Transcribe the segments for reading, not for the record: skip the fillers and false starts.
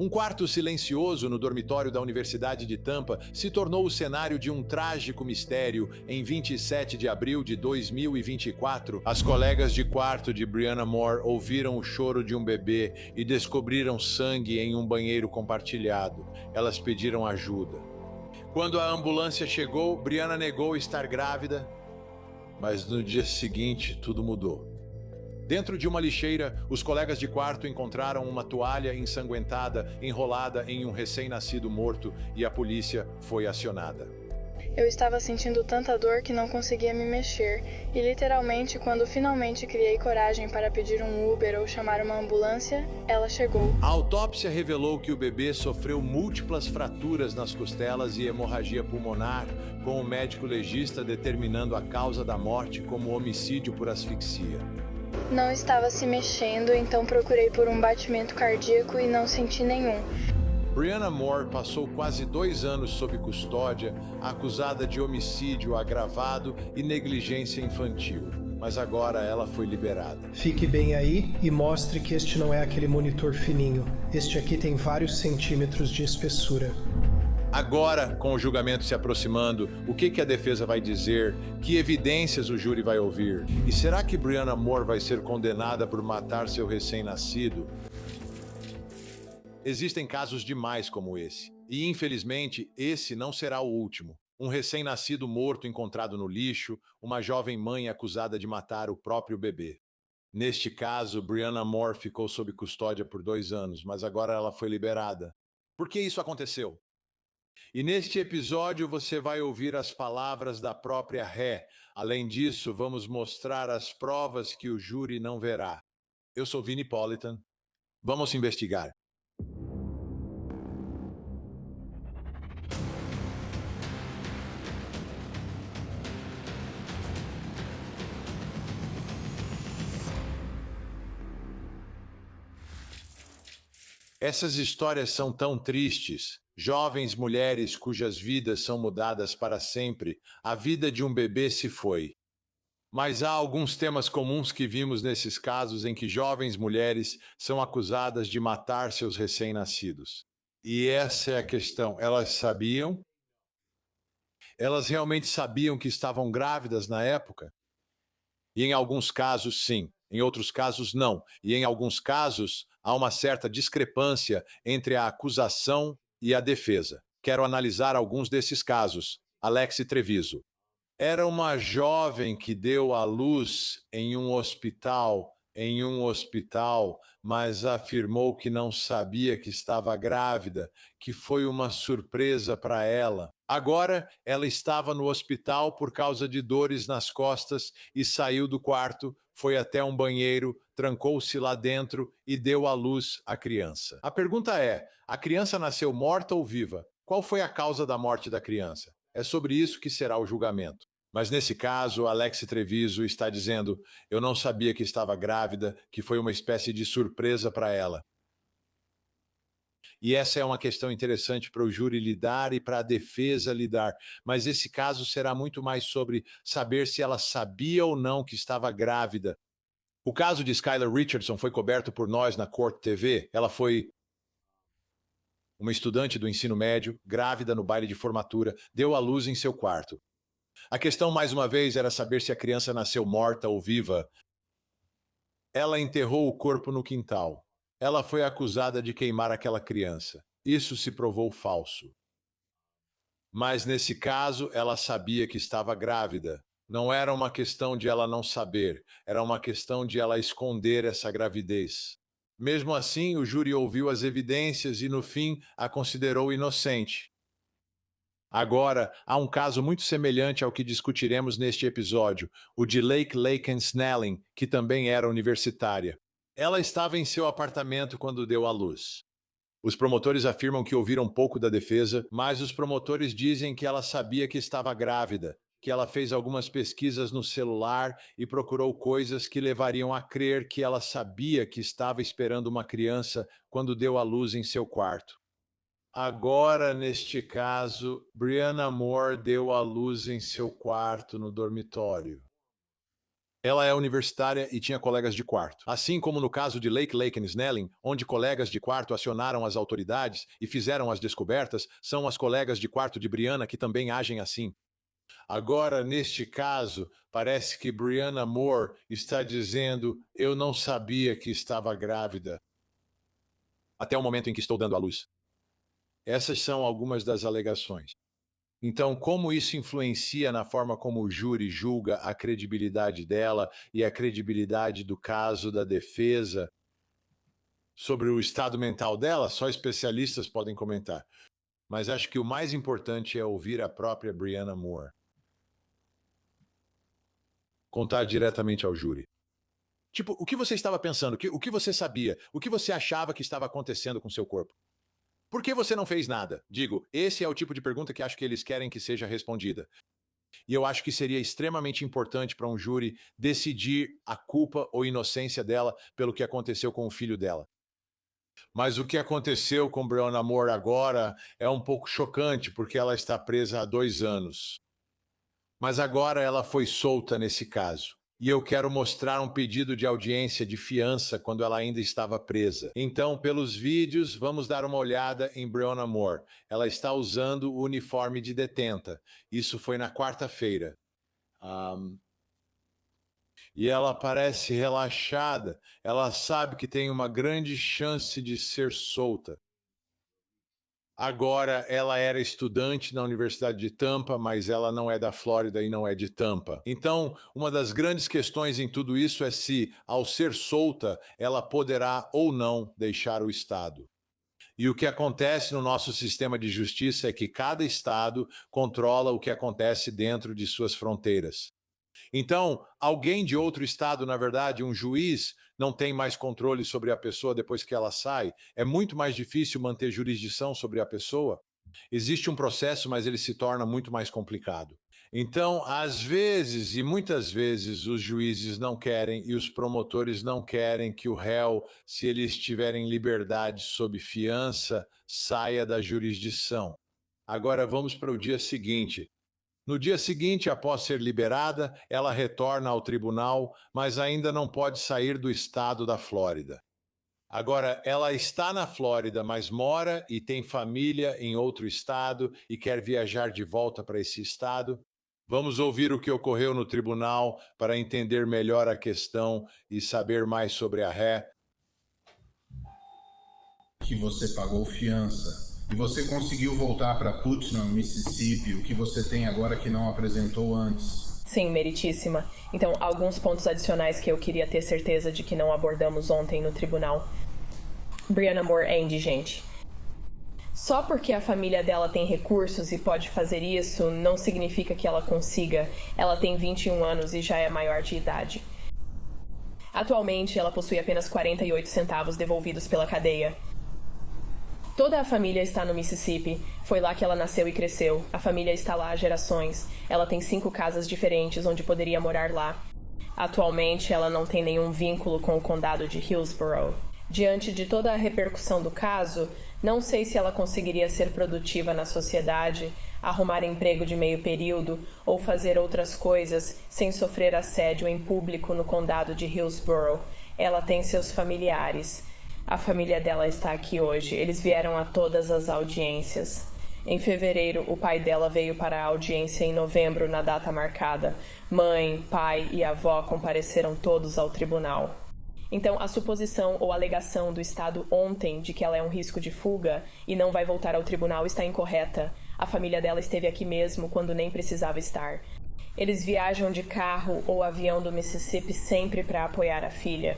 Um quarto silencioso no dormitório da Universidade de Tampa se tornou o cenário de um trágico mistério em 27 de abril de 2024. As colegas de quarto de Brianna Moore ouviram o choro de um bebê e descobriram sangue em um banheiro compartilhado. Elas pediram ajuda. Quando a ambulância chegou, Brianna negou estar grávida, mas no dia seguinte tudo mudou. Dentro de uma lixeira, os colegas de quarto encontraram uma toalha ensanguentada enrolada em um recém-nascido morto e a polícia foi acionada. Eu estava sentindo tanta dor que não conseguia me mexer, e literalmente, quando finalmente criei coragem para pedir um Uber ou chamar uma ambulância, ela chegou. A autópsia revelou que o bebê sofreu múltiplas fraturas nas costelas e hemorragia pulmonar, com o médico legista determinando a causa da morte como homicídio por asfixia. Não estava se mexendo, então procurei por um batimento cardíaco e não senti nenhum. Brianna Moore passou quase 2 anos sob custódia, acusada de homicídio agravado e negligência infantil. Mas agora ela foi liberada. Fique bem aí e mostre que este não é aquele monitor fininho. Este aqui tem vários centímetros de espessura. Agora, com o julgamento se aproximando, o que a defesa vai dizer? Que evidências o júri vai ouvir? E será que Brianna Moore vai ser condenada por matar seu recém-nascido? Existem casos demais como esse. E, infelizmente, esse não será o último. Um recém-nascido morto encontrado no lixo, uma jovem mãe acusada de matar o próprio bebê. Neste caso, Brianna Moore ficou sob custódia por 2 anos, mas agora ela foi liberada. Por que isso aconteceu? E neste episódio você vai ouvir as palavras da própria ré. Além disso, vamos mostrar as provas que o júri não verá. Eu sou Vini Politan. Vamos investigar. Essas histórias são tão tristes. Jovens mulheres cujas vidas são mudadas para sempre. A vida de um bebê se foi. Mas há alguns temas comuns que vimos nesses casos em que jovens mulheres são acusadas de matar seus recém-nascidos. E essa é a questão. Elas sabiam? Elas realmente sabiam que estavam grávidas na época? E em alguns casos, sim. Em outros casos, não. E em alguns casos, há uma certa discrepância entre a acusação e a defesa. Quero analisar alguns desses casos. Alexi Treviso. Era uma jovem que deu à luz em um hospital, mas afirmou que não sabia que estava grávida, que foi uma surpresa para ela. Agora, ela estava no hospital por causa de dores nas costas e saiu do quarto, foi até um banheiro, trancou-se lá dentro e deu à luz à criança. A pergunta é: a criança nasceu morta ou viva? Qual foi a causa da morte da criança? É sobre isso que será o julgamento. Mas nesse caso, Alexi Treviso está dizendo: eu não sabia que estava grávida, que foi uma espécie de surpresa para ela. E essa é uma questão interessante para o júri lidar e para a defesa lidar. Mas esse caso será muito mais sobre saber se ela sabia ou não que estava grávida. O caso de Skylar Richardson foi coberto por nós na Court TV. Ela foi uma estudante do ensino médio, grávida no baile de formatura, deu à luz em seu quarto. A questão, mais uma vez, era saber se a criança nasceu morta ou viva. Ela enterrou o corpo no quintal. Ela foi acusada de queimar aquela criança. Isso se provou falso. Mas, nesse caso, ela sabia que estava grávida. Não era uma questão de ela não saber, era uma questão de ela esconder essa gravidez. Mesmo assim, o júri ouviu as evidências e, no fim, a considerou inocente. Agora, há um caso muito semelhante ao que discutiremos neste episódio, o de Lake Laken Snelling, que também era universitária. Ela estava em seu apartamento quando deu à luz. Os promotores afirmam que ouviram pouco da defesa, mas os promotores dizem que ela sabia que estava grávida, que ela fez algumas pesquisas no celular e procurou coisas que levariam a crer que ela sabia que estava esperando uma criança quando deu à luz em seu quarto. Agora, neste caso, Brianna Moore deu à luz em seu quarto no dormitório. Ela é universitária e tinha colegas de quarto. Assim como no caso de Lake Lake e Snelling, onde colegas de quarto acionaram as autoridades e fizeram as descobertas, são as colegas de quarto de Brianna que também agem assim. Agora, neste caso, parece que Brianna Moore está dizendo: eu não sabia que estava grávida até o momento em que estou dando à luz. Essas são algumas das alegações. Então, como isso influencia na forma como o júri julga a credibilidade dela e a credibilidade do caso da defesa sobre o estado mental dela, só especialistas podem comentar. Mas acho que o mais importante é ouvir a própria Brianna Moore contar diretamente ao júri. Tipo, o que você estava pensando? O que você sabia? O que você achava que estava acontecendo com seu corpo? Por que você não fez nada? Digo, esse é o tipo de pergunta que acho que eles querem que seja respondida. E eu acho que seria extremamente importante para um júri decidir a culpa ou inocência dela pelo que aconteceu com o filho dela. Mas o que aconteceu com Brianna Moore agora é um pouco chocante, porque ela está presa há 2 anos. Mas agora ela foi solta nesse caso. E eu quero mostrar um pedido de audiência de fiança quando ela ainda estava presa. Então, pelos vídeos, vamos dar uma olhada em Brianna Moore. Ela está usando o uniforme de detenta. Isso foi na quarta-feira. E ela parece relaxada. Ela sabe que tem uma grande chance de ser solta. Agora, ela era estudante na Universidade de Tampa, mas ela não é da Flórida e não é de Tampa. Então, uma das grandes questões em tudo isso é se, ao ser solta, ela poderá ou não deixar o estado. E o que acontece no nosso sistema de justiça é que cada estado controla o que acontece dentro de suas fronteiras. Então, alguém de outro estado, na verdade, um juiz, não tem mais controle sobre a pessoa depois que ela sai. É muito mais difícil manter jurisdição sobre a pessoa. Existe um processo, mas ele se torna muito mais complicado. Então, às vezes, e muitas vezes, os juízes não querem e os promotores não querem que o réu, se ele estiver em liberdade sob fiança, saia da jurisdição. Agora vamos para o dia seguinte. No dia seguinte, após ser liberada, ela retorna ao tribunal, mas ainda não pode sair do estado da Flórida. Agora, ela está na Flórida, mas mora e tem família em outro estado e quer viajar de volta para esse estado. Vamos ouvir o que ocorreu no tribunal para entender melhor a questão e saber mais sobre a ré. Que você pagou fiança. E você conseguiu voltar para Putnam, Mississippi, o que você tem agora que não apresentou antes. Sim, meritíssima. Então, alguns pontos adicionais que eu queria ter certeza de que não abordamos ontem no tribunal. Brianna Moore é indigente. Só porque a família dela tem recursos e pode fazer isso, não significa que ela consiga. Ela tem 21 anos e já é maior de idade. Atualmente, ela possui apenas 48 centavos devolvidos pela cadeia. Toda a família está no Mississippi. Foi lá que ela nasceu e cresceu. A família está lá há gerações. Ela tem 5 casas diferentes onde poderia morar lá. Atualmente, ela não tem nenhum vínculo com o condado de Hillsborough. Diante de toda a repercussão do caso, não sei se ela conseguiria ser produtiva na sociedade, arrumar emprego de meio período ou fazer outras coisas sem sofrer assédio em público no condado de Hillsborough. Ela tem seus familiares. A família dela está aqui hoje. Eles vieram a todas as audiências. Em fevereiro, o pai dela veio para a audiência em novembro, na data marcada. Mãe, pai e avó compareceram todos ao tribunal. Então, a suposição ou alegação do Estado ontem de que ela é um risco de fuga e não vai voltar ao tribunal está incorreta. A família dela esteve aqui mesmo quando nem precisava estar. Eles viajam de carro ou avião do Mississippi sempre para apoiar a filha.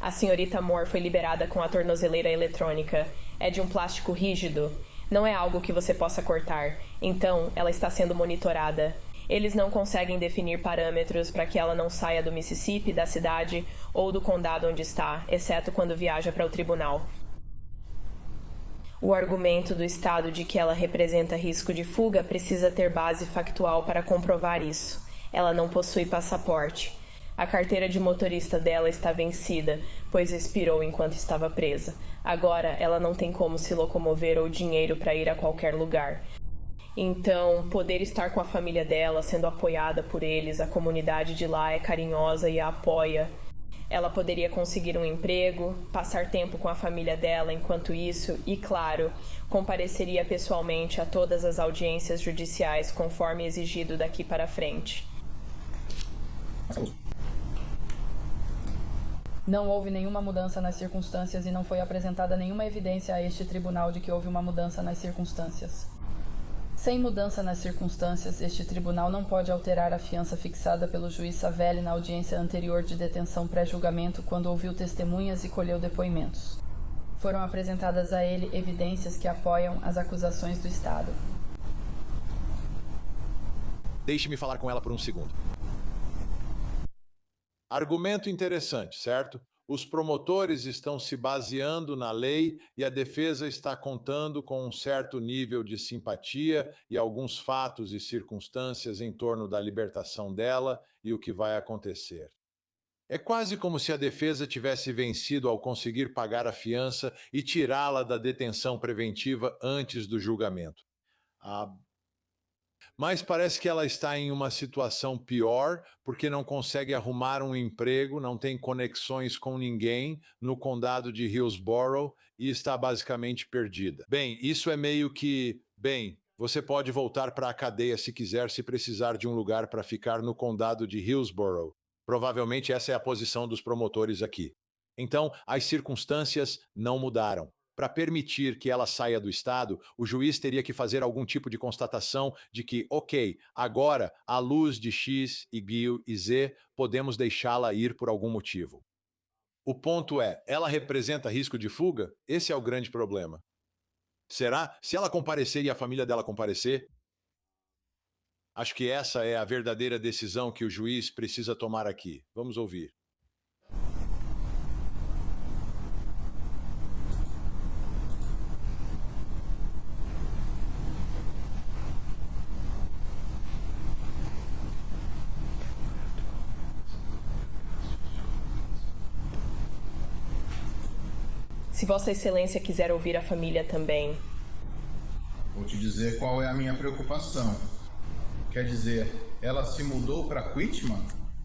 A senhorita Moore foi liberada com a tornozeleira eletrônica. É de um plástico rígido. Não é algo que você possa cortar. Então, ela está sendo monitorada. Eles não conseguem definir parâmetros para que ela não saia do Mississippi, da cidade ou do condado onde está, exceto quando viaja para o tribunal. O argumento do Estado de que ela representa risco de fuga precisa ter base factual para comprovar isso. Ela não possui passaporte. A carteira de motorista dela está vencida, pois expirou enquanto estava presa. Agora, ela não tem como se locomover ou dinheiro para ir a qualquer lugar. Então, poder estar com a família dela, sendo apoiada por eles, a comunidade de lá é carinhosa e a apoia. Ela poderia conseguir um emprego, passar tempo com a família dela enquanto isso e, claro, compareceria pessoalmente a todas as audiências judiciais conforme exigido daqui para frente. Não houve nenhuma mudança nas circunstâncias e não foi apresentada nenhuma evidência a este tribunal de que houve uma mudança nas circunstâncias. Sem mudança nas circunstâncias, este tribunal não pode alterar a fiança fixada pelo juiz Savelli na audiência anterior de detenção pré-julgamento quando ouviu testemunhas e colheu depoimentos. Foram apresentadas a ele evidências que apoiam as acusações do Estado. Deixe-me falar com ela por um segundo. Argumento interessante, certo? Os promotores estão se baseando na lei e a defesa está contando com um certo nível de simpatia e alguns fatos e circunstâncias em torno da libertação dela e o que vai acontecer. É quase como se a defesa tivesse vencido ao conseguir pagar a fiança e tirá-la da detenção preventiva antes do julgamento. Mas parece que ela está em uma situação pior porque não consegue arrumar um emprego, não tem conexões com ninguém no condado de Hillsborough e está basicamente perdida. Bem, isso é meio que... Bem, você pode voltar para a cadeia se quiser, se precisar de um lugar para ficar no condado de Hillsborough. Provavelmente essa é a posição dos promotores aqui. Então, as circunstâncias não mudaram. Para permitir que ela saia do estado, o juiz teria que fazer algum tipo de constatação de que, ok, agora, à luz de X, Y e Z, podemos deixá-la ir por algum motivo. O ponto é, ela representa risco de fuga? Esse é o grande problema. Será? Se ela comparecer e a família dela comparecer? Acho que essa é a verdadeira decisão que o juiz precisa tomar aqui. Vamos ouvir. Se Vossa Excelência quiser ouvir a família também. Vou te dizer qual é a minha preocupação. Quer dizer, ela se mudou para Quitman?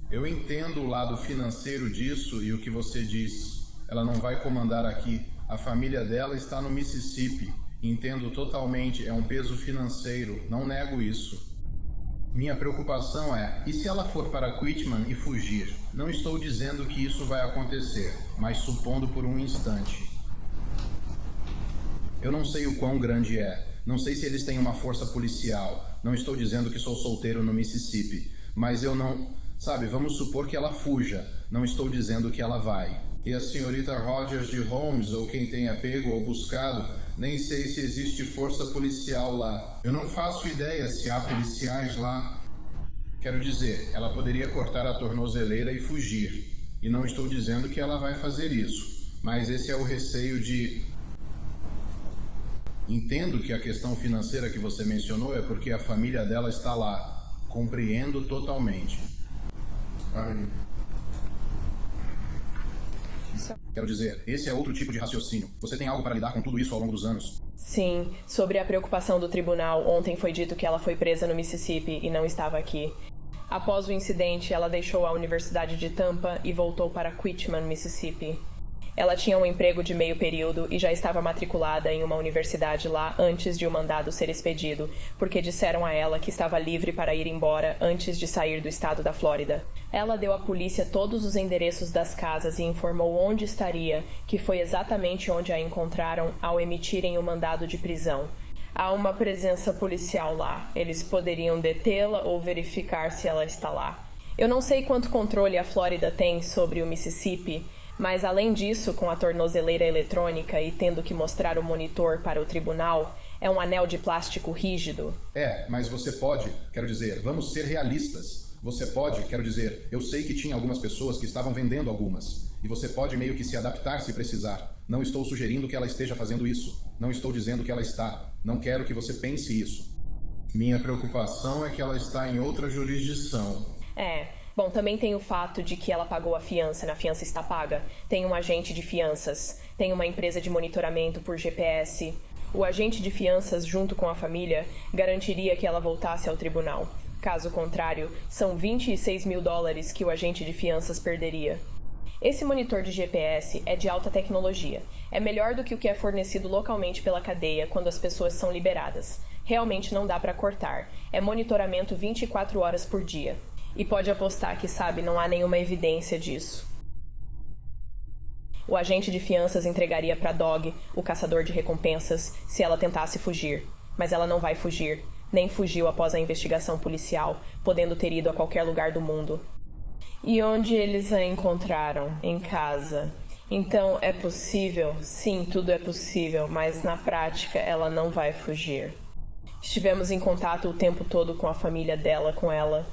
Eu entendo o lado financeiro disso e o que você diz. Ela não vai comandar aqui. A família dela está no Mississippi. Entendo totalmente, é um peso financeiro, não nego isso. Minha preocupação é, e se ela for para Quitman e fugir? Não estou dizendo que isso vai acontecer, mas supondo por um instante. Eu não sei o quão grande é. Não sei se eles têm uma força policial. Não estou dizendo que sou solteiro no Mississippi. Mas eu não... Sabe, vamos supor que ela fuja. Não estou dizendo que ela vai. E a senhorita Rogers de Holmes, ou quem tenha pego ou buscado, nem sei se existe força policial lá. Eu não faço ideia se há policiais lá. Quero dizer, ela poderia cortar a tornozeleira e fugir. E não estou dizendo que ela vai fazer isso. Mas esse é o receio de... Entendo que a questão financeira que você mencionou é porque a família dela está lá. Compreendo totalmente. Quero dizer, esse é outro tipo de raciocínio. Você tem algo para lidar com tudo isso ao longo dos anos? Sim, sobre a preocupação do tribunal, ontem foi dito que ela foi presa no Mississippi e não estava aqui. Após o incidente, ela deixou a Universidade de Tampa e voltou para Quitman, Mississippi. Ela tinha um emprego de meio período e já estava matriculada em uma universidade lá antes de o mandado ser expedido, porque disseram a ela que estava livre para ir embora antes de sair do estado da Flórida. Ela deu à polícia todos os endereços das casas e informou onde estaria, que foi exatamente onde a encontraram ao emitirem o mandado de prisão. Há uma presença policial lá. Eles poderiam detê-la ou verificar se ela está lá. Eu não sei quanto controle a Flórida tem sobre o Mississippi, mas além disso, com a tornozeleira eletrônica e tendo que mostrar o monitor para o tribunal, é um anel de plástico rígido. Mas você pode, quero dizer, vamos ser realistas. Você pode, quero dizer, eu sei que tinha algumas pessoas que estavam vendendo algumas. E você pode meio que se adaptar se precisar. Não estou sugerindo que ela esteja fazendo isso. Não estou dizendo que ela está. Não quero que você pense isso. Minha preocupação é que ela está em outra jurisdição. Bom, também tem o fato de que ela pagou a fiança, a fiança está paga. Tem um agente de fianças, tem uma empresa de monitoramento por GPS. O agente de fianças, junto com a família, garantiria que ela voltasse ao tribunal. Caso contrário, são $26 mil que o agente de fianças perderia. Esse monitor de GPS é de alta tecnologia. É melhor do que o que é fornecido localmente pela cadeia quando as pessoas são liberadas. Realmente não dá para cortar. É monitoramento 24 horas por dia. E pode apostar que, não há nenhuma evidência disso. O agente de fianças entregaria para Dog, o caçador de recompensas, se ela tentasse fugir. Mas ela não vai fugir. Nem fugiu após a investigação policial, podendo ter ido a qualquer lugar do mundo. E onde eles a encontraram? Em casa. Então, é possível? Sim, tudo é possível, mas na prática ela não vai fugir. Estivemos em contato o tempo todo com a família dela, com ela.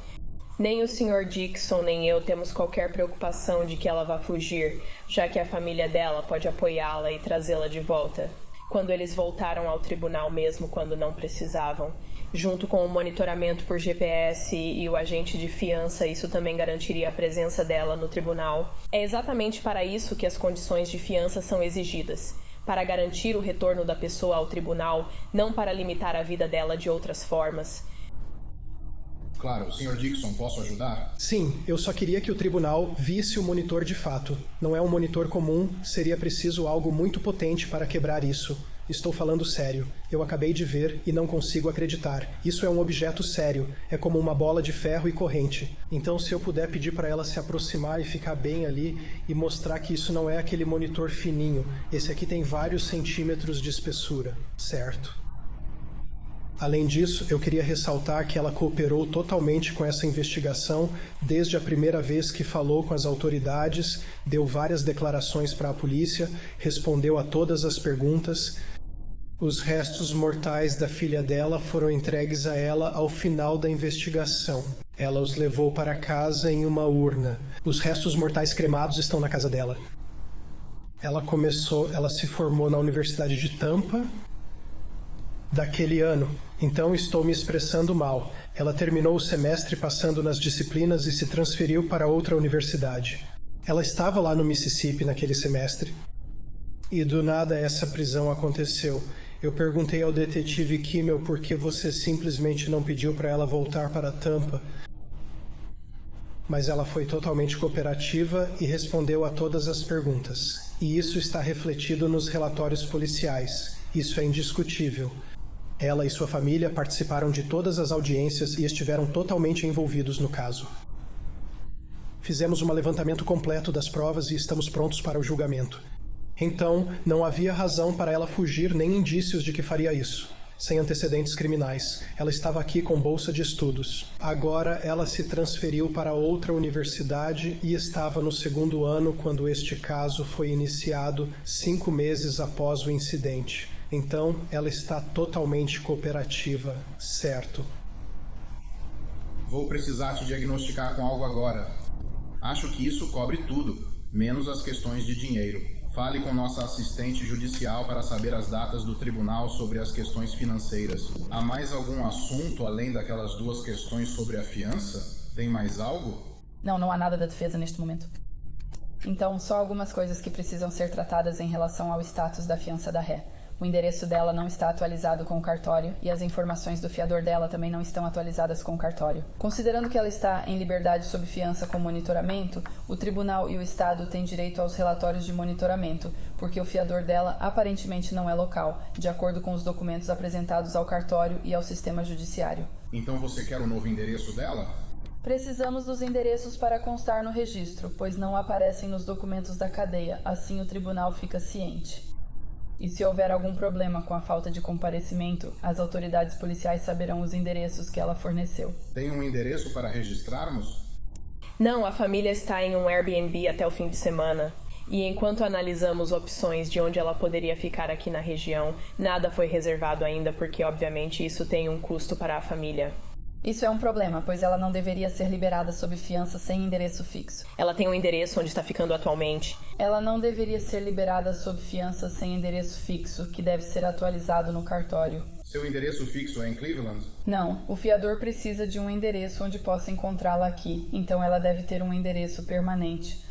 Nem o Sr. Dixon nem eu temos qualquer preocupação de que ela vá fugir, já que a família dela pode apoiá-la e trazê-la de volta. Quando eles voltaram ao tribunal mesmo quando não precisavam, junto com o monitoramento por GPS e o agente de fiança, isso também garantiria a presença dela no tribunal. É exatamente para isso que as condições de fiança são exigidas, para garantir o retorno da pessoa ao tribunal, não para limitar a vida dela de outras formas. Claro, Sr. Dixon, posso ajudar? Sim, eu só queria que o tribunal visse o monitor de fato. Não é um monitor comum, seria preciso algo muito potente para quebrar isso. Estou falando sério. Eu acabei de ver e não consigo acreditar. Isso é um objeto sério. É como uma bola de ferro e corrente. Então, se eu puder pedir para ela se aproximar e ficar bem ali e mostrar que isso não é aquele monitor fininho. Esse aqui tem vários centímetros de espessura, certo? Além disso, eu queria ressaltar que ela cooperou totalmente com essa investigação desde a primeira vez que falou com as autoridades, deu várias declarações para a polícia, respondeu a todas as perguntas. Os restos mortais da filha dela foram entregues a ela ao final da investigação. Ela os levou para casa em uma urna. Os restos mortais cremados estão na casa dela. Ela se formou na Universidade de Tampa daquele ano. Então estou me expressando mal. Ela terminou o semestre passando nas disciplinas e se transferiu para outra universidade. Ela estava lá no Mississippi naquele semestre. E do nada essa prisão aconteceu. Eu perguntei ao detetive Kimmel por que você simplesmente não pediu para ela voltar para Tampa. Mas ela foi totalmente cooperativa e respondeu a todas as perguntas. E isso está refletido nos relatórios policiais. Isso é indiscutível. Ela e sua família participaram de todas as audiências e estiveram totalmente envolvidos no caso. Fizemos um levantamento completo das provas e estamos prontos para o julgamento. Então, não havia razão para ela fugir nem indícios de que faria isso. Sem antecedentes criminais. Ela estava aqui com bolsa de estudos. Agora ela se transferiu para outra universidade e estava no 2º ano quando este caso foi iniciado 5 meses após o incidente. Então, ela está totalmente cooperativa, certo? Vou precisar te diagnosticar com algo agora. Acho que isso cobre tudo, menos as questões de dinheiro. Fale com nossa assistente judicial para saber as datas do tribunal sobre as questões financeiras. Há mais algum assunto além daquelas 2 questões sobre a fiança? Tem mais algo? Não há nada da defesa neste momento. Então, só algumas coisas que precisam ser tratadas em relação ao status da fiança da ré. O endereço dela não está atualizado com o cartório e as informações do fiador dela também não estão atualizadas com o cartório. Considerando que ela está em liberdade sob fiança com monitoramento, o tribunal e o Estado têm direito aos relatórios de monitoramento, porque o fiador dela aparentemente não é local, de acordo com os documentos apresentados ao cartório e ao sistema judiciário. Então você quer o novo endereço dela? Precisamos dos endereços para constar no registro, pois não aparecem nos documentos da cadeia, assim o tribunal fica ciente. E se houver algum problema com a falta de comparecimento, as autoridades policiais saberão os endereços que ela forneceu. Tem um endereço para registrarmos? Não, a família está em um Airbnb até o fim de semana. E enquanto analisamos opções de onde ela poderia ficar aqui na região, nada foi reservado ainda porque, obviamente, isso tem um custo para a família. Isso é um problema, pois ela não deveria ser liberada sob fiança sem endereço fixo. Ela tem um endereço onde está ficando atualmente. Ela não deveria ser liberada sob fiança sem endereço fixo, que deve ser atualizado no cartório. Seu endereço fixo é em Cleveland? Não, o fiador precisa de um endereço onde possa encontrá-la aqui, então ela deve ter um endereço permanente.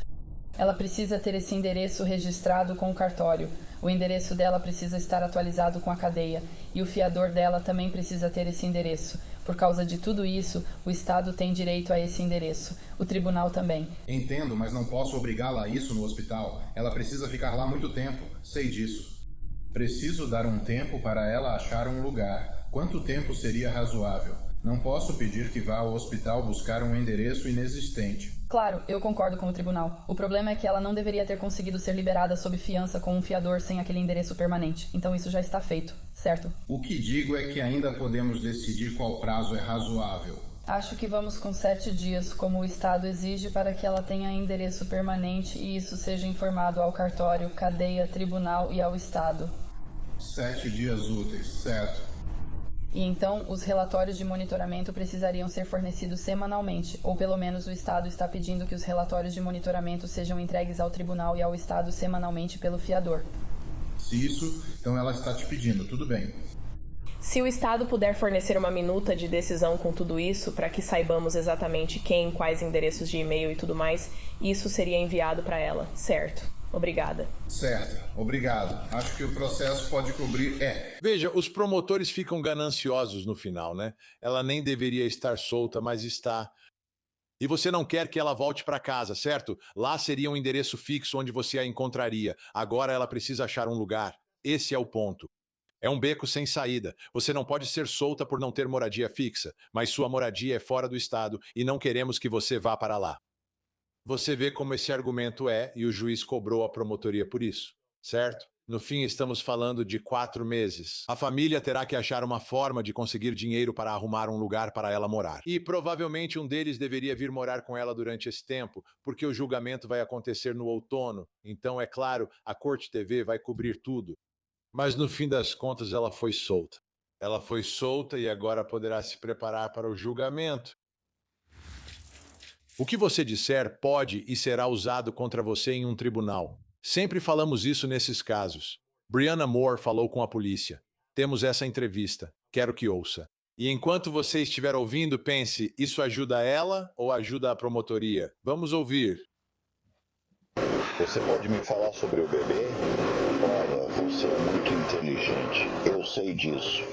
Ela precisa ter esse endereço registrado com o cartório. O endereço dela precisa estar atualizado com a cadeia, e o fiador dela também precisa ter esse endereço. Por causa de tudo isso, o Estado tem direito a esse endereço. O tribunal também. Entendo, mas não posso obrigá-la a isso no hospital. Ela precisa ficar lá muito tempo. Sei disso. Preciso dar um tempo para ela achar um lugar. Quanto tempo seria razoável? Não posso pedir que vá ao hospital buscar um endereço inexistente. Claro, eu concordo com o tribunal. O problema é que ela não deveria ter conseguido ser liberada sob fiança com um fiador sem aquele endereço permanente. Então isso já está feito, certo? O que digo é que ainda podemos decidir qual prazo é razoável. Acho que vamos com 7 dias, como o Estado exige, para que ela tenha endereço permanente e isso seja informado ao cartório, cadeia, tribunal e ao Estado. 7 dias úteis, certo. E então, os relatórios de monitoramento precisariam ser fornecidos semanalmente, ou pelo menos o Estado está pedindo que os relatórios de monitoramento sejam entregues ao tribunal e ao Estado semanalmente pelo fiador. Se isso, então ela está te pedindo, tudo bem. Se o Estado puder fornecer uma minuta de decisão com tudo isso, para que saibamos exatamente quem, quais endereços de e-mail e tudo mais, isso seria enviado para ela, certo? Obrigada. Certo, obrigado. Acho que o processo pode cobrir... Veja, os promotores ficam gananciosos no final, né? Ela nem deveria estar solta, mas está. E você não quer que ela volte para casa, certo? Lá seria um endereço fixo onde você a encontraria. Agora ela precisa achar um lugar. Esse é o ponto. É um beco sem saída. Você não pode ser solta por não ter moradia fixa, mas sua moradia é fora do estado e não queremos que você vá para lá. Você vê como esse argumento é, e o juiz cobrou a promotoria por isso, certo? No fim, estamos falando de 4 meses. A família terá que achar uma forma de conseguir dinheiro para arrumar um lugar para ela morar. E provavelmente um deles deveria vir morar com ela durante esse tempo, porque o julgamento vai acontecer no outono. Então, é claro, a Corte TV vai cobrir tudo. Mas no fim das contas, ela foi solta. Ela foi solta e agora poderá se preparar para o julgamento. O que você disser pode e será usado contra você em um tribunal. Sempre falamos isso nesses casos. Brianna Moore falou com a polícia. Temos essa entrevista. Quero que ouça. E enquanto você estiver ouvindo, pense, isso ajuda ela ou ajuda a promotoria? Vamos ouvir. Você pode me falar sobre o bebê? Olha, você é muito inteligente. Eu sei disso.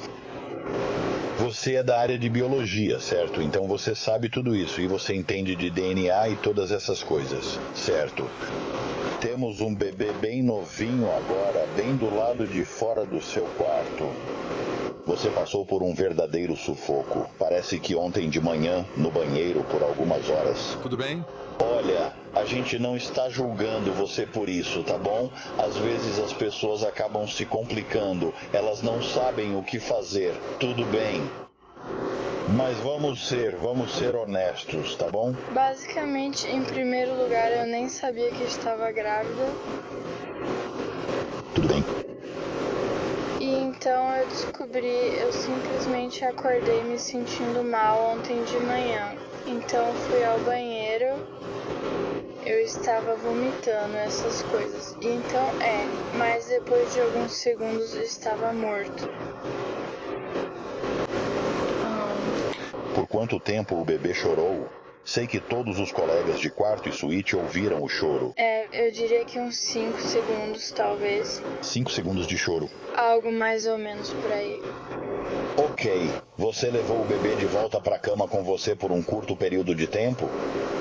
Você é da área de biologia, certo? Então você sabe tudo isso e você entende de DNA e todas essas coisas, certo? Temos um bebê bem novinho agora, bem do lado de fora do seu quarto. Você passou por um verdadeiro sufoco. Parece que ontem de manhã, no banheiro, por algumas horas. Tudo bem? Olha, a gente não está julgando você por isso, tá bom? Às vezes as pessoas acabam se complicando, elas não sabem o que fazer, tudo bem. Mas vamos ser honestos, tá bom? Basicamente, em primeiro lugar, eu nem sabia que estava grávida. Tudo bem. E então eu simplesmente acordei me sentindo mal ontem de manhã. Então fui ao banheiro, eu estava vomitando essas coisas. Então mas depois de alguns segundos estava morto. Por quanto tempo o bebê chorou? Sei que todos os colegas de quarto e suíte ouviram o choro. Eu diria que uns 5 segundos, talvez. 5 segundos de choro. Algo mais ou menos por aí. Ok. Você levou o bebê de volta para a cama com você por um curto período de tempo?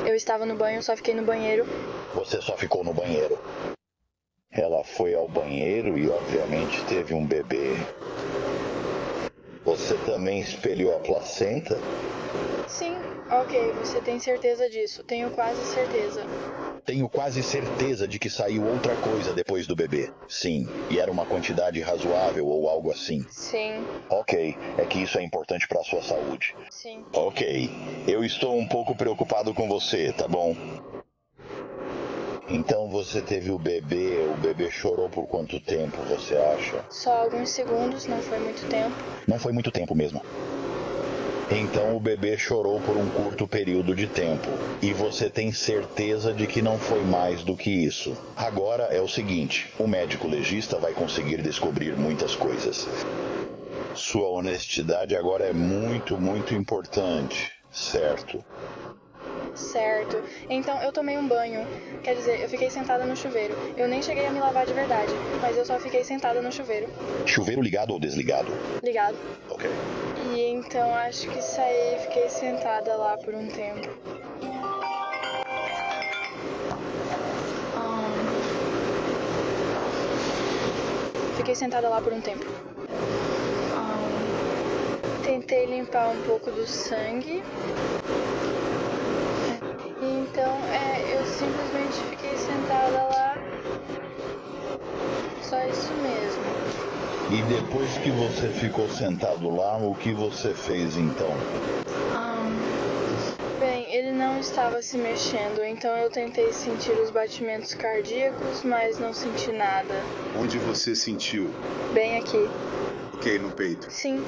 Eu estava no banho, só fiquei no banheiro. Você só ficou no banheiro. Ela foi ao banheiro e obviamente teve um bebê. Você também espelhou a placenta? Sim, ok, você tem certeza disso. Tenho quase certeza. Tenho quase certeza de que saiu outra coisa depois do bebê. Sim, e era uma quantidade razoável ou algo assim. Sim. Ok, é que isso é importante para a sua saúde. Sim. Ok, eu estou um pouco preocupado com você, tá bom? Então você teve o bebê chorou por quanto tempo, você acha? Só alguns segundos, não foi muito tempo. Não foi muito tempo mesmo. Então o bebê chorou por um curto período de tempo. E você tem certeza de que não foi mais do que isso. Agora é o seguinte, o médico legista vai conseguir descobrir muitas coisas. Sua honestidade agora é muito, muito importante, certo? Certo. Então eu tomei um banho. Quer dizer, eu fiquei sentada no chuveiro. Eu nem cheguei a me lavar de verdade, mas eu só fiquei sentada no chuveiro. Chuveiro ligado ou desligado? Ligado. Ok. E então acho que saí e fiquei sentada lá por um tempo. Fiquei sentada lá por um tempo. Tentei limpar um pouco do sangue. Então, eu simplesmente fiquei sentada lá. Só isso mesmo. E depois que você ficou sentado lá, o que você fez então? Bem, ele não estava se mexendo, então eu tentei sentir os batimentos cardíacos, mas não senti nada. Onde você sentiu? Bem aqui. Ok, no peito. Sim.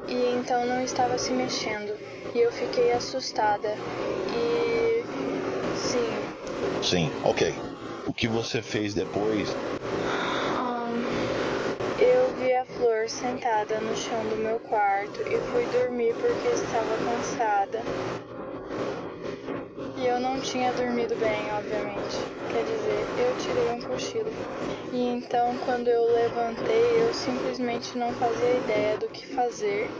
E então não estava se mexendo. E eu fiquei assustada. E... sim. Sim, ok. O que você fez depois? Eu vi a Flor sentada no chão do meu quarto e fui dormir porque estava cansada. E eu não tinha dormido bem, obviamente. Quer dizer, eu tirei um cochilo. E então, quando eu levantei, eu simplesmente não fazia ideia do que fazer.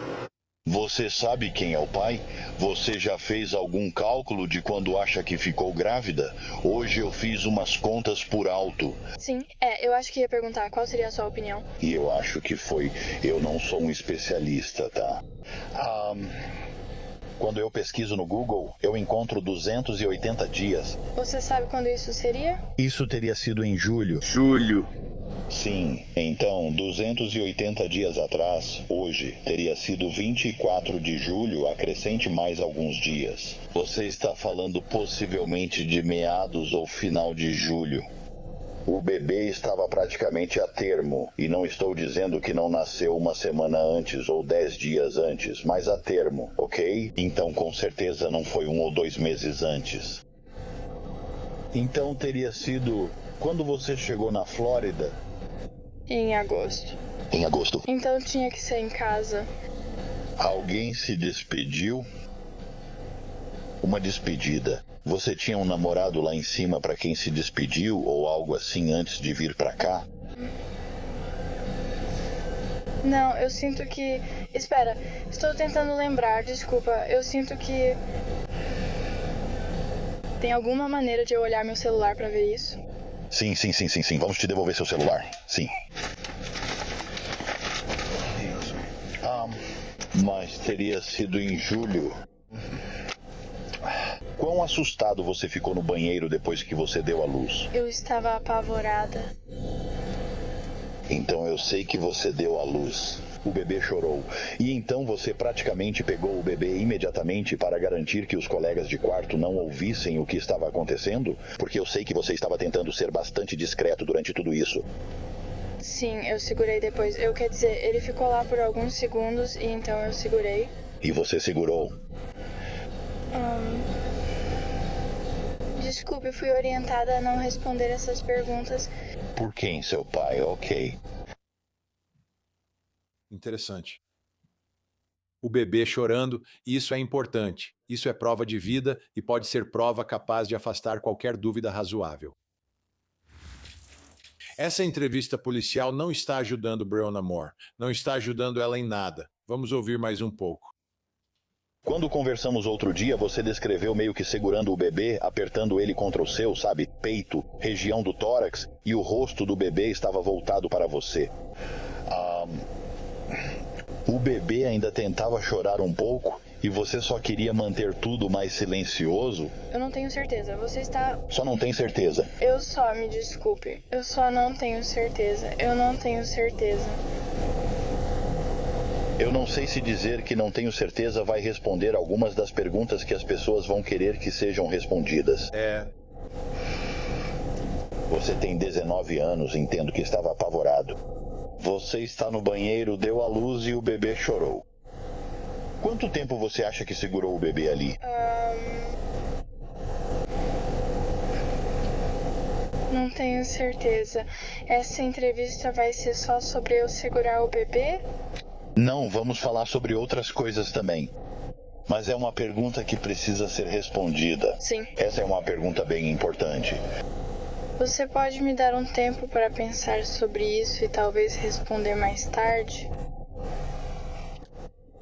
Você sabe quem é o pai? Você já fez algum cálculo de quando acha que ficou grávida? Hoje eu fiz umas contas por alto. Sim, eu acho que ia perguntar qual seria a sua opinião. E eu acho que foi... Eu não sou um especialista, tá? Quando eu pesquiso no Google, eu encontro 280 dias. Você sabe quando isso seria? Isso teria sido em julho. Julho. Sim, então, 280 dias atrás, hoje, teria sido 24 de julho, acrescente mais alguns dias. Você está falando possivelmente de meados ou final de julho. O bebê estava praticamente a termo, e não estou dizendo que não nasceu uma semana antes ou 10 dias antes, mas a termo, ok? Então, com certeza não foi 1 ou 2 meses antes. Então, teria sido... Quando você chegou na Flórida... Em agosto. Em agosto. Então tinha que ser em casa. Alguém se despediu? Uma despedida. Você tinha um namorado lá em cima para quem se despediu ou algo assim antes de vir para cá? Não, eu sinto que... Espera, estou tentando lembrar, desculpa. Eu sinto que... Tem alguma maneira de eu olhar meu celular para ver isso? Sim. Vamos te devolver seu celular. Sim. Mas teria sido em julho. Quão assustado você ficou no banheiro depois que você deu à luz? Eu estava apavorada. Então eu sei que você deu à luz. O bebê chorou. E então você praticamente pegou o bebê imediatamente para garantir que os colegas de quarto não ouvissem o que estava acontecendo? Porque eu sei que você estava tentando ser bastante discreto durante tudo isso. Sim, eu segurei depois. Quer dizer, ele ficou lá por alguns segundos e então eu segurei. E você segurou? Desculpe, fui orientada a não responder essas perguntas. Por quem, seu pai? Ok. Interessante. O bebê chorando, isso é importante. Isso é prova de vida e pode ser prova capaz de afastar qualquer dúvida razoável. Essa entrevista policial não está ajudando Breonna Moore. Não está ajudando ela em nada. Vamos ouvir mais um pouco. Quando conversamos outro dia, você descreveu meio que segurando o bebê, apertando ele contra o seu, sabe? Peito, região do tórax, e o rosto do bebê estava voltado para você. O bebê ainda tentava chorar um pouco e você só queria manter tudo mais silencioso? Eu não tenho certeza. Você está... Só não tem certeza. Me desculpe. Eu só não tenho certeza. Eu não tenho certeza. Eu não sei se dizer que não tenho certeza vai responder algumas das perguntas que as pessoas vão querer que sejam respondidas. Você tem 19 anos, entendo que estava apavorado. Você está no banheiro, deu à luz e o bebê chorou. Quanto tempo você acha que segurou o bebê ali? Não tenho certeza. Essa entrevista vai ser só sobre eu segurar o bebê? Não, vamos falar sobre outras coisas também. Mas é uma pergunta que precisa ser respondida. Sim. Essa é uma pergunta bem importante. Você pode me dar um tempo para pensar sobre isso e talvez responder mais tarde?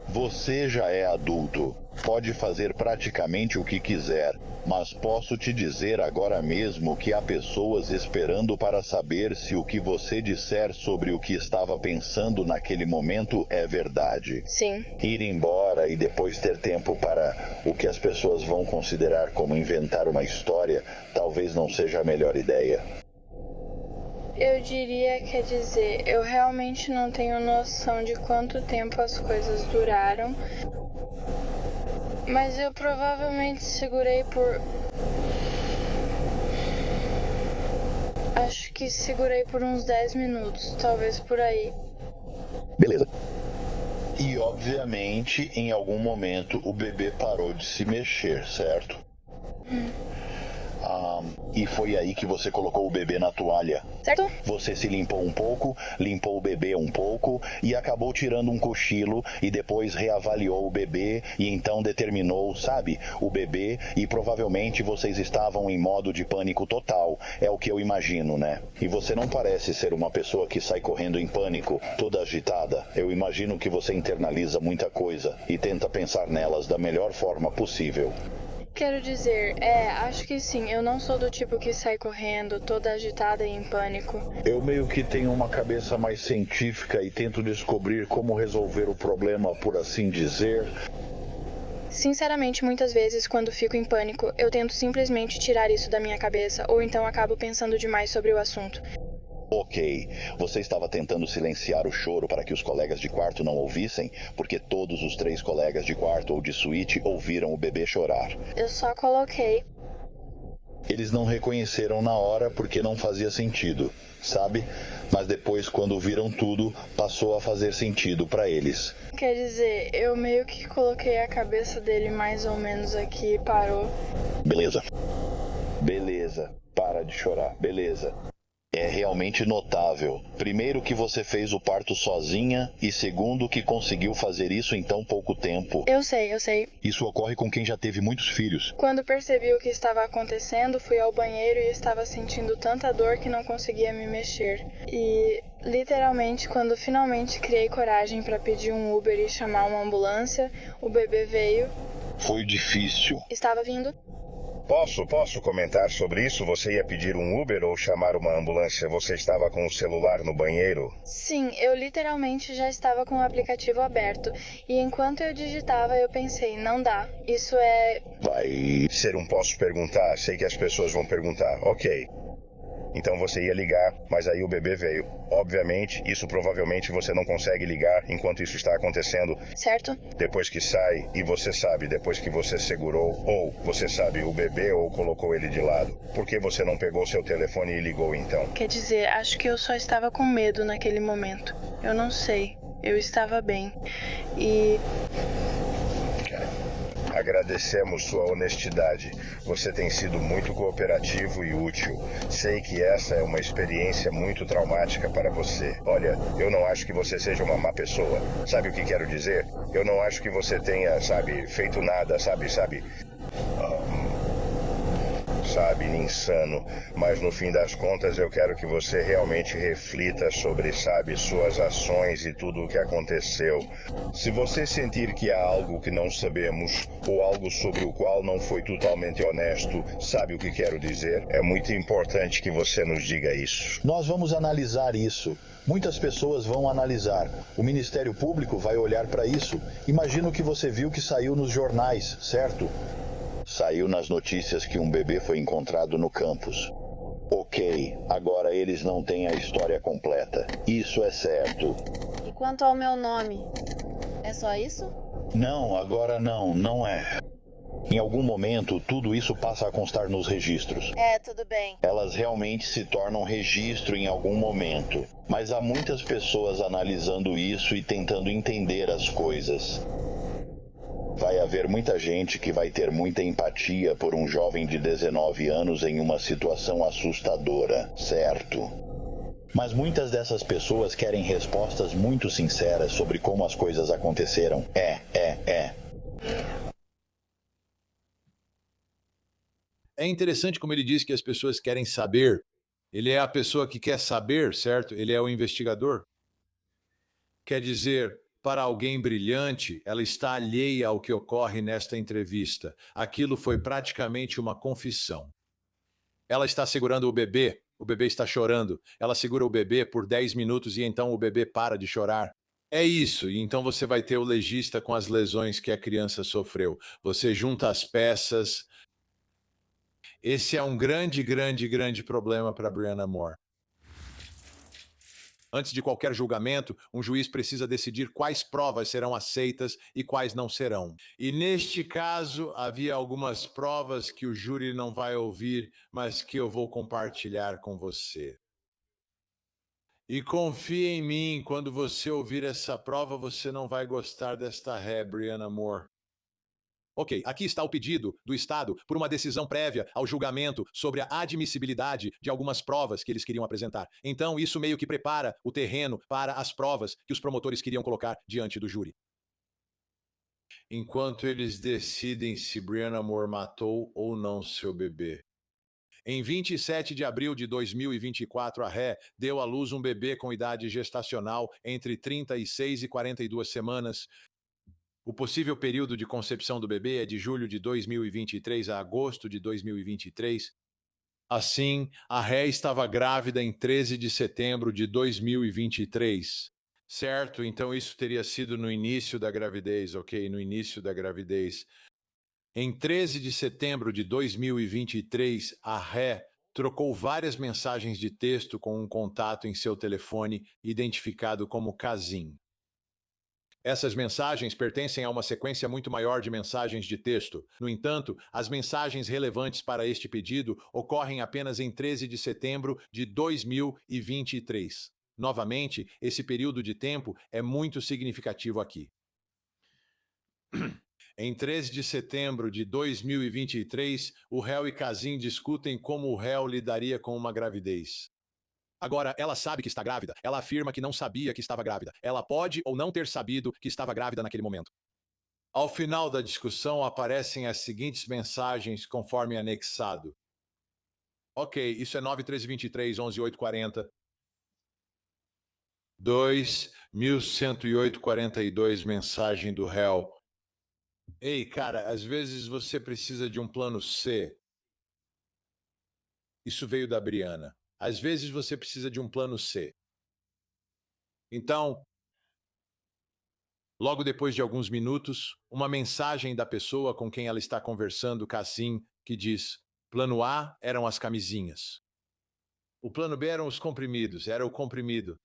Você já é adulto. Pode fazer praticamente o que quiser. Mas posso te dizer agora mesmo que há pessoas esperando para saber se o que você disser sobre o que estava pensando naquele momento é verdade. Sim. Ir embora e depois ter tempo para o que as pessoas vão considerar como inventar uma história, talvez não seja a melhor ideia. Eu diria, quer dizer, eu realmente não tenho noção de quanto tempo as coisas duraram. Mas eu provavelmente segurei por... Acho que segurei por uns 10 minutos, talvez por aí. Beleza. E, obviamente, em algum momento, o bebê parou de se mexer, certo? E foi aí que você colocou o bebê na toalha. Certo? Você se limpou um pouco, limpou o bebê um pouco e acabou tirando um cochilo e depois reavaliou o bebê e então determinou, sabe, o bebê e provavelmente vocês estavam em modo de pânico total. É o que eu imagino, né? E você não parece ser uma pessoa que sai correndo em pânico, toda agitada. Eu imagino que você internaliza muita coisa e tenta pensar nelas da melhor forma possível. Quero dizer, acho que sim. Eu não sou do tipo que sai correndo, toda agitada e em pânico. Eu meio que tenho uma cabeça mais científica e tento descobrir como resolver o problema, por assim dizer. Sinceramente, muitas vezes, quando fico em pânico, eu tento simplesmente tirar isso da minha cabeça, ou então acabo pensando demais sobre o assunto. Ok, você estava tentando silenciar o choro para que os colegas de quarto não ouvissem, porque todos os 3 colegas de quarto ou de suíte ouviram o bebê chorar. Eu só coloquei. Eles não reconheceram na hora porque não fazia sentido, sabe? Mas depois, quando viram tudo, passou a fazer sentido para eles. Quer dizer, eu meio que coloquei a cabeça dele mais ou menos aqui e parou. Beleza. Beleza. Para de chorar. Beleza. É realmente notável. Primeiro que você fez o parto sozinha e segundo que conseguiu fazer isso em tão pouco tempo. Eu sei. Isso ocorre com quem já teve muitos filhos. Quando percebi o que estava acontecendo, fui ao banheiro e estava sentindo tanta dor que não conseguia me mexer. E, literalmente, quando finalmente criei coragem para pedir um Uber e chamar uma ambulância, o bebê veio. Foi difícil. Estava vindo. Posso comentar sobre isso? Você ia pedir um Uber ou chamar uma ambulância? Você estava com o celular no banheiro? Sim, eu literalmente já estava com o aplicativo aberto. E enquanto eu digitava, eu pensei, não dá. Isso é... Vai ser um posso perguntar. Sei que as pessoas vão perguntar. Ok. Então você ia ligar, mas aí o bebê veio. Obviamente, isso provavelmente você não consegue ligar enquanto isso está acontecendo. Certo. Depois que sai, e você sabe, depois que você segurou, ou você sabe, o bebê ou colocou ele de lado. Por que você não pegou seu telefone e ligou então? Quer dizer, acho que eu só estava com medo naquele momento. Eu não sei. Eu estava bem. E... Agradecemos sua honestidade. Você tem sido muito cooperativo e útil. Sei que essa é uma experiência muito traumática para você. Olha, eu não acho que você seja uma má pessoa. Sabe o que quero dizer? Eu não acho que você tenha, feito nada, sabe, insano. Mas no fim das contas eu quero que você realmente reflita sobre, suas ações e tudo o que aconteceu. Se você sentir que há algo que não sabemos, ou algo sobre o qual não foi totalmente honesto, sabe o que quero dizer? É muito importante que você nos diga isso. Nós vamos analisar isso. Muitas pessoas vão analisar. O Ministério Público vai olhar para isso. Imagino que você viu que saiu nos jornais, certo? Saiu nas notícias que um bebê foi encontrado no campus. Ok, agora eles não têm a história completa. Isso é certo. E quanto ao meu nome? É só isso? Não, agora não é. Em algum momento, tudo isso passa a constar nos registros. Tudo bem. Elas realmente se tornam registro em algum momento. Mas há muitas pessoas analisando isso e tentando entender as coisas. Vai haver muita gente que vai ter muita empatia por um jovem de 19 anos em uma situação assustadora, certo? Mas muitas dessas pessoas querem respostas muito sinceras sobre como as coisas aconteceram. É interessante como ele diz que as pessoas querem saber. Ele é a pessoa que quer saber, certo? Ele é o investigador. Quer dizer, para alguém brilhante, ela está alheia ao que ocorre nesta entrevista. Aquilo foi praticamente uma confissão. Ela está segurando o bebê está chorando. Ela segura o bebê por 10 minutos e então o bebê para de chorar. É isso, e então você vai ter o legista com as lesões que a criança sofreu. Você junta as peças. Esse é um grande problema para Brianna Moore. Antes de qualquer julgamento, um juiz precisa decidir quais provas serão aceitas e quais não serão. E neste caso, havia algumas provas que o júri não vai ouvir, mas que eu vou compartilhar com você. E confie em mim, quando você ouvir essa prova, você não vai gostar desta ré, Brianna Moore. Ok, aqui está o pedido do Estado por uma decisão prévia ao julgamento sobre a admissibilidade de algumas provas que eles queriam apresentar. Então, isso meio que prepara o terreno para as provas que os promotores queriam colocar diante do júri. Enquanto eles decidem se Brianna Moore matou ou não seu bebê. Em 27 de abril de 2024, a ré deu à luz um bebê com idade gestacional entre 36 e 42 semanas. O possível período de concepção do bebê é de julho de 2023 a agosto de 2023. Assim, a ré estava grávida em 13 de setembro de 2023. Certo? Então isso teria sido no início da gravidez, ok? No início da gravidez. Em 13 de setembro de 2023, a ré trocou várias mensagens de texto com um contato em seu telefone identificado como Kazim. Essas mensagens pertencem a uma sequência muito maior de mensagens de texto. No entanto, as mensagens relevantes para este pedido ocorrem apenas em 13 de setembro de 2023. Novamente, esse período de tempo é muito significativo aqui. Em 13 de setembro de 2023, o réu e Kazim discutem como o réu lidaria com uma gravidez. Agora, ela sabe que está grávida. Ela afirma que não sabia que estava grávida. Ela pode ou não ter sabido que estava grávida naquele momento. Ao final da discussão, aparecem as seguintes mensagens conforme anexado. Ok, isso é 9/13/23, 11/8/40. 2.108/42, mensagem do réu. Ei, cara, às vezes você precisa de um plano C. Isso veio da Brianna. Às vezes você precisa de um plano C. Então, logo depois de alguns minutos, uma mensagem da pessoa com quem ela está conversando, Cassim, que diz: plano A eram as camisinhas. O plano B eram os comprimidos, era o comprimido.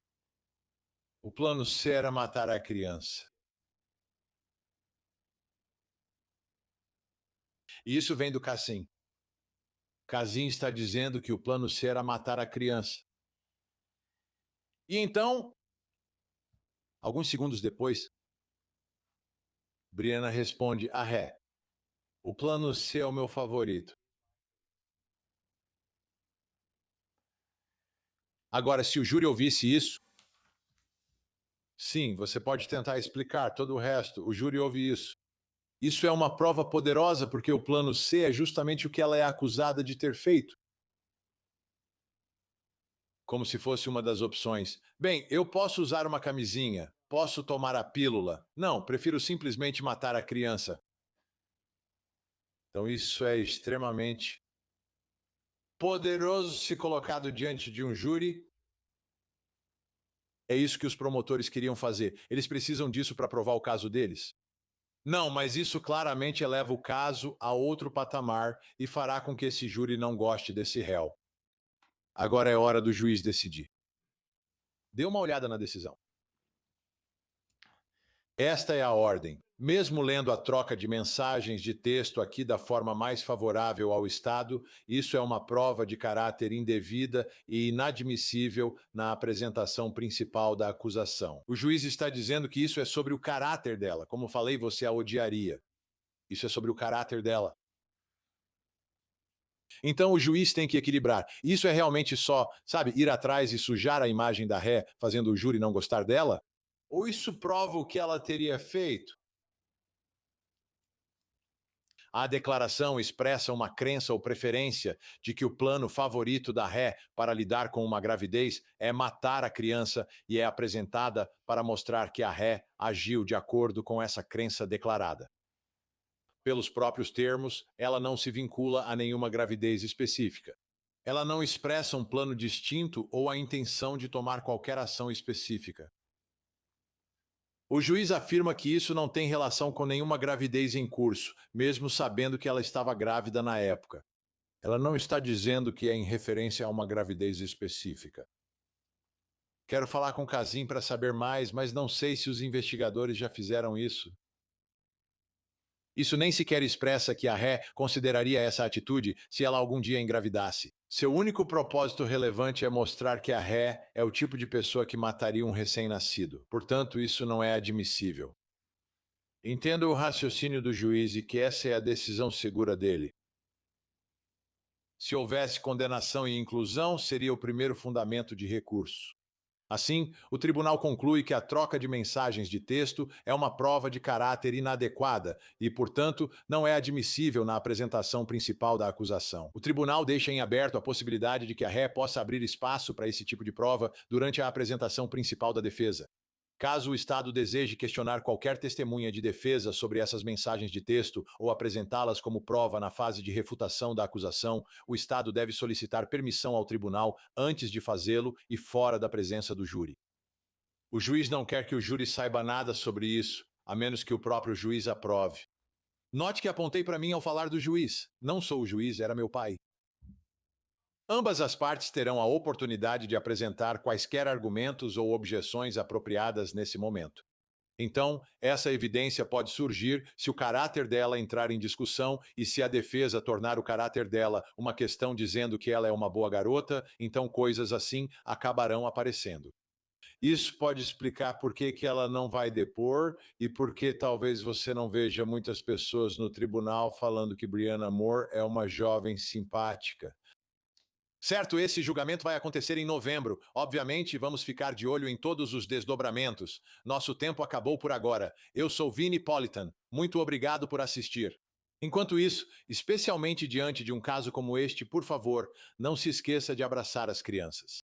O plano C era matar a criança. E isso vem do Cassim. Cassim está dizendo que o plano C era matar a criança. E então, alguns segundos depois, Brianna responde: a ré. O plano C é o meu favorito. Agora, se o júri ouvisse isso, sim, você pode tentar explicar todo o resto. O júri ouve isso. Isso é uma prova poderosa porque o plano C é justamente o que ela é acusada de ter feito. Como se fosse uma das opções. Bem, eu posso usar uma camisinha, posso tomar a pílula. Não, prefiro simplesmente matar a criança. Então isso é extremamente poderoso se colocado diante de um júri. É isso que os promotores queriam fazer. Eles precisam disso para provar o caso deles. Não, mas isso claramente eleva o caso a outro patamar e fará com que esse júri não goste desse réu. Agora é hora do juiz decidir. Dê uma olhada na decisão. Esta é a ordem. Mesmo lendo a troca de mensagens de texto aqui da forma mais favorável ao Estado, isso é uma prova de caráter indevida e inadmissível na apresentação principal da acusação. O juiz está dizendo que isso é sobre o caráter dela. Como falei, você a odiaria. Isso é sobre o caráter dela. Então o juiz tem que equilibrar. Isso é realmente só, sabe, ir atrás e sujar a imagem da ré, fazendo o júri não gostar dela? Ou isso prova o que ela teria feito? A declaração expressa uma crença ou preferência de que o plano favorito da ré para lidar com uma gravidez é matar a criança e é apresentada para mostrar que a ré agiu de acordo com essa crença declarada. Pelos próprios termos, ela não se vincula a nenhuma gravidez específica. Ela não expressa um plano distinto ou a intenção de tomar qualquer ação específica. O juiz afirma que isso não tem relação com nenhuma gravidez em curso, mesmo sabendo que ela estava grávida na época. Ela não está dizendo que é em referência a uma gravidez específica. Quero falar com Kazim para saber mais, mas não sei se os investigadores já fizeram isso. Isso nem sequer expressa que a ré consideraria essa atitude se ela algum dia engravidasse. Seu único propósito relevante é mostrar que a ré é o tipo de pessoa que mataria um recém-nascido. Portanto, isso não é admissível. Entendo o raciocínio do juiz e que essa é a decisão segura dele. Se houvesse condenação e inclusão, seria o primeiro fundamento de recurso. Assim, o tribunal conclui que a troca de mensagens de texto é uma prova de caráter inadequada e, portanto, não é admissível na apresentação principal da acusação. O tribunal deixa em aberto a possibilidade de que a ré possa abrir espaço para esse tipo de prova durante a apresentação principal da defesa. Caso o Estado deseje questionar qualquer testemunha de defesa sobre essas mensagens de texto ou apresentá-las como prova na fase de refutação da acusação, o Estado deve solicitar permissão ao tribunal antes de fazê-lo e fora da presença do júri. O juiz não quer que o júri saiba nada sobre isso, a menos que o próprio juiz aprove. Note que apontei para mim ao falar do juiz. Não sou o juiz, era meu pai. Ambas as partes terão a oportunidade de apresentar quaisquer argumentos ou objeções apropriadas nesse momento. Então, essa evidência pode surgir se o caráter dela entrar em discussão e se a defesa tornar o caráter dela uma questão dizendo que ela é uma boa garota, então coisas assim acabarão aparecendo. Isso pode explicar por que ela não vai depor e por que talvez você não veja muitas pessoas no tribunal falando que Brianna Moore é uma jovem simpática. Certo, esse julgamento vai acontecer em novembro. Obviamente, vamos ficar de olho em todos os desdobramentos. Nosso tempo acabou por agora. Eu sou Vinnie Politan. Muito obrigado por assistir. Enquanto isso, especialmente diante de um caso como este, por favor, não se esqueça de abraçar as crianças.